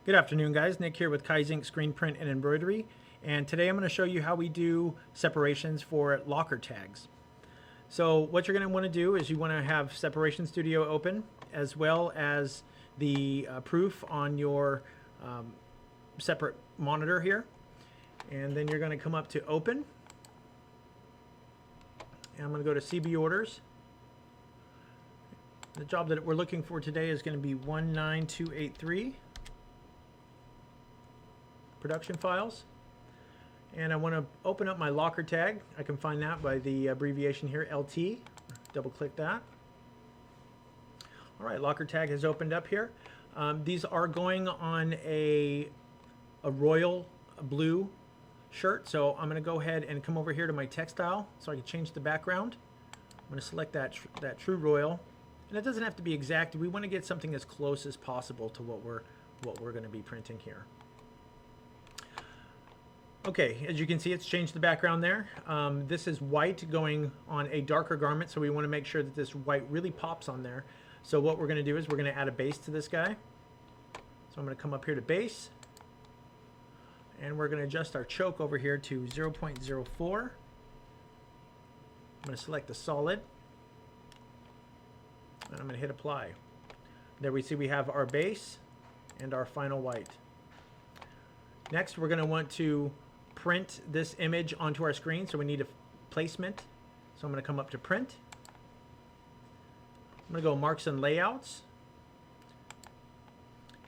Good afternoon, guys. Nick here with Kaizink Screen Print and Embroidery, and today I'm going to show you how we do separations for locker tags. So what you're going to want to do is you want to have Separation Studio open, as well as the proof on your separate monitor here, and then you're going to come up to Open, and I'm going to go to CB Orders. The job that we're looking for today is going to be 19283. Production files, and I want to open up my locker tag. I can find that by the abbreviation here, LT. Double click that. All right, locker tag has opened up here. These are going on a royal blue shirt, so I'm going to go ahead and come over here to my textile so I can change the background. I'm going to select that true royal, and it doesn't have to be exact. We want to get something as close as possible to what we're going to be printing here. Okay, as you can see, it's changed the background there. This is white going on a darker garment, so we want to make sure that this white really pops on there. So what we're going to do is we're going to add a base to this guy. So I'm going to come up here to base, and we're going to adjust our choke over here to 0.04. I'm going to select the solid, and I'm going to hit apply. There we see we have our base and our final white. Next, we're going to want to print this image onto our screen, so we need a placement. So I'm going to come up to print. I'm going to go marks and layouts,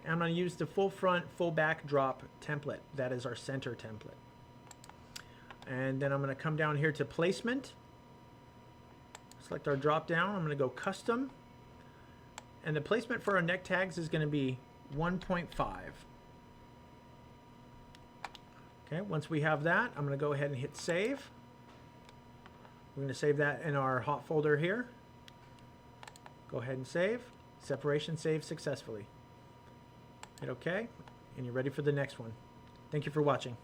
and I'm going to use the full front, full back drop template. That is our center template. And then I'm going to come down here to placement, select our drop down. I'm going to go custom, and the placement for our neck tags is going to be 1.5. Okay, once we have that, I'm going to go ahead and hit save. We're going to save that in our hot folder here. Go ahead and save. Separation saved successfully. Hit OK, and you're ready for the next one. Thank you for watching.